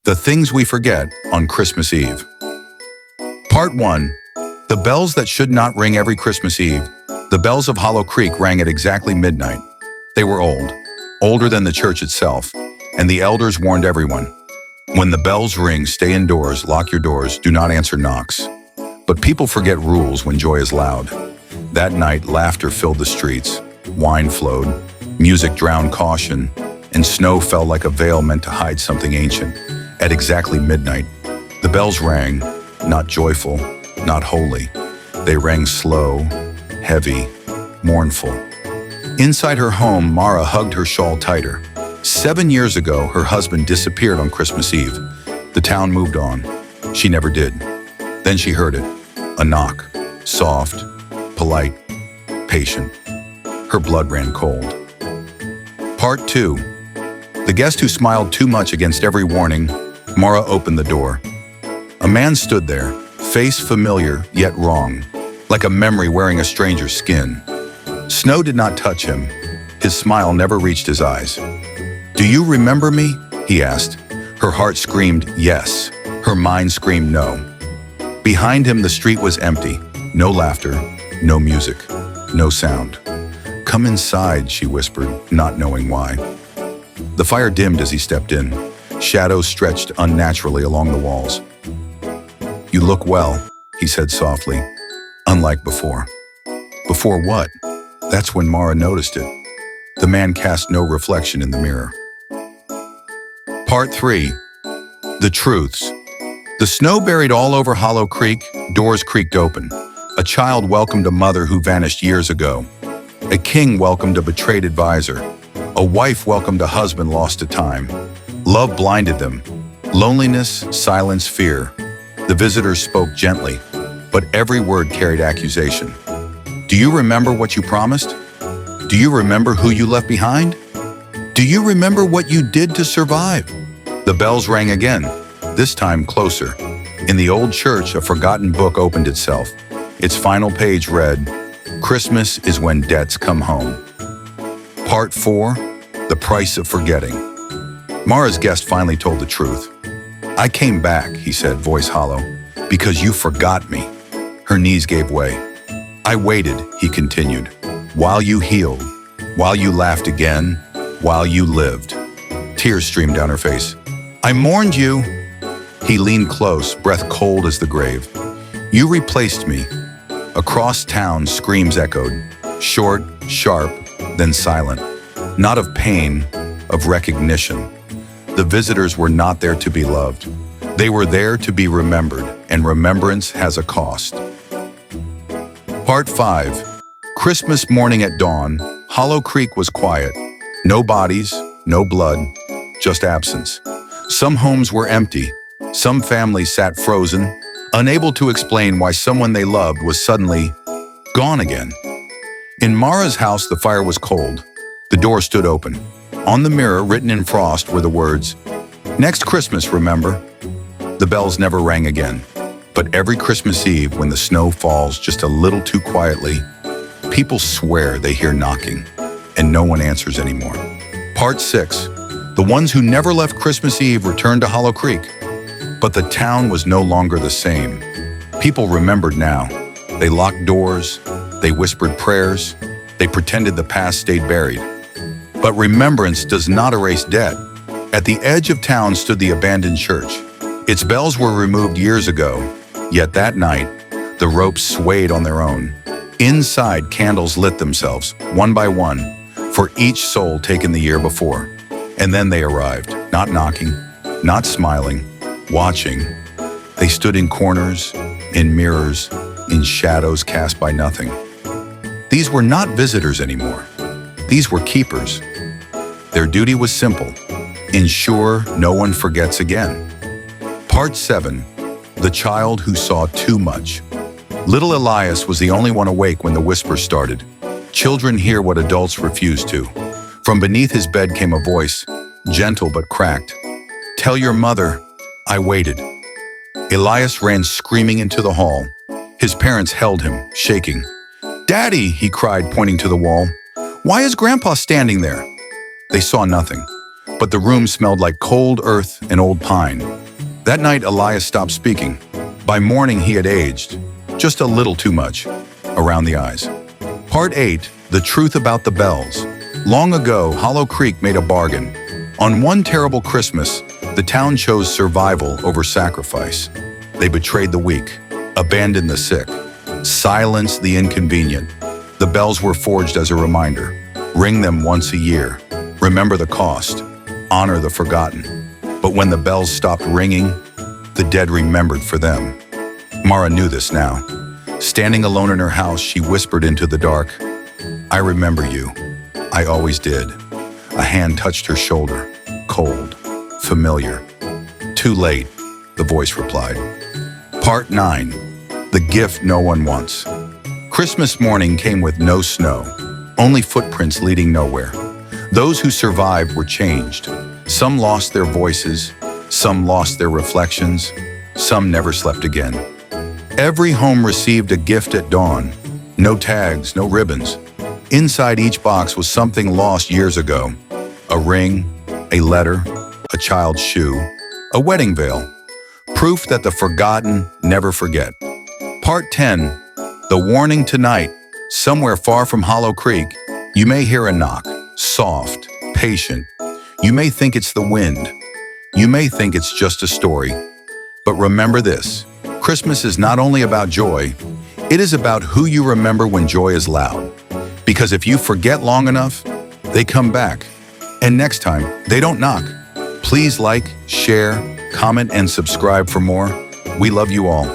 The Things We Forget on Christmas Eve. Part 1. The bells that should not ring every Christmas Eve. The bells of Hollow Creek rang at exactly midnight. They were old, older than the church itself, and the elders warned everyone. When the bells ring, stay indoors, lock your doors, do not answer knocks. But people forget rules when joy is loud. That night, laughter filled the streets, wine flowed, music drowned caution, and snow fell like a veil meant to hide something ancient. At exactly midnight, the bells rang, not joyful, not holy. They rang slow, heavy, mournful. Inside her home, Mara hugged her shawl tighter. 7 years ago, her husband disappeared on Christmas Eve. The town moved on. She never did. Then she heard it. A knock. Soft, polite, patient. Her blood ran cold. Part 2. The guest who smiled too much against every warning. Mara opened the door. A man stood there, face familiar yet wrong, like a memory wearing a stranger's skin. Snow did not touch him. His smile never reached his eyes. "Do you remember me?" he asked. Her heart screamed yes. Her mind screamed no. Behind him, the street was empty. No laughter, no music, no sound. "Come inside," she whispered, not knowing why. The fire dimmed as he stepped in. Shadows stretched unnaturally along the walls. "You look well," he said softly, unlike before. Before what? That's when Mara noticed it. The man cast no reflection in the mirror. Part 3. The Truths. The snow buried all over Hollow Creek, doors creaked open. A child welcomed a mother who vanished years ago. A king welcomed a betrayed advisor. A wife welcomed a husband lost to time. Love blinded them. Loneliness, silence, fear. The visitors spoke gently, but every word carried accusation. "Do you remember what you promised? Do you remember who you left behind? Do you remember what you did to survive?" The bells rang again, this time closer. In the old church, a forgotten book opened itself. Its final page read, "Christmas is when debts come home." Part 4. The Price of Forgetting. Mara's guest finally told the truth. "I came back," he said, voice hollow, "because you forgot me." Her knees gave way. "I waited," he continued, "while you healed, while you laughed again, while you lived." Tears streamed down her face. "I mourned you." He leaned close, breath cold as the grave. "You replaced me." Across town, screams echoed, short, sharp, then silent. Not of pain, of recognition. The visitors were not there to be loved. They were there to be remembered, and remembrance has a cost. Part 5. Christmas morning at dawn, Hollow Creek was quiet. No bodies, no blood, just absence. Some homes were empty. Some families sat frozen, unable to explain why someone they loved was suddenly gone again. In Mara's house, the fire was cold. The door stood open. On the mirror, written in frost, were the words, "Next Christmas, remember." The bells never rang again. But every Christmas Eve, when the snow falls just a little too quietly, people swear they hear knocking, and no one answers anymore. Part 6. The ones who never left Christmas Eve returned to Hollow Creek. But the town was no longer the same. People remembered now. They locked doors. They whispered prayers. They pretended the past stayed buried. But remembrance does not erase debt. At the edge of town stood the abandoned church. Its bells were removed years ago, yet that night, the ropes swayed on their own. Inside, candles lit themselves, one by one, for each soul taken the year before. And then they arrived, not knocking, not smiling, watching. They stood in corners, in mirrors, in shadows cast by nothing. These were not visitors anymore. These were keepers. Their duty was simple: ensure no one forgets again. Part 7. The Child Who Saw Too Much. Little Elias was the only one awake when the whisper started. Children hear what adults refuse to. From beneath his bed came a voice, gentle but cracked. "Tell your mother, I waited." Elias ran screaming into the hall. His parents held him, shaking. "Daddy," he cried, pointing to the wall. "Why is Grandpa standing there?" They saw nothing. but the room smelled like cold earth and old pine. That night, Elias stopped speaking. By morning, he had aged, just a little too much, around the eyes. Part 8, The Truth About the Bells. Long ago, Hollow Creek made a bargain. On one terrible Christmas, the town chose survival over sacrifice. They betrayed the weak, abandoned the sick, silenced the inconvenient. The bells were forged as a reminder. Ring them once a year. Remember the cost. Honor the forgotten. But when the bells stopped ringing, the dead remembered for them. Mara knew this now. Standing alone in her house, she whispered into the dark, "I remember you. I always did." A hand touched her shoulder, cold, familiar. "Too late," the voice replied. Part 9, The Gift No One Wants. Christmas morning came with no snow, only footprints leading nowhere. Those who survived were changed. Some lost their voices, some lost their reflections, some never slept again. Every home received a gift at dawn. No tags, no ribbons. Inside each box was something lost years ago. A ring, a letter, a child's shoe, a wedding veil. Proof that the forgotten never forget. Part 10, The Warning Tonight. Somewhere far from Hollow Creek, you may hear a knock, soft, patient. You may think it's the wind. You may think it's just a story. But remember this, Christmas is not only about joy, it is about who you remember when joy is loud. Because if you forget long enough, they come back. And next time, they don't knock. Please like, share, comment, and subscribe for more. We love you all.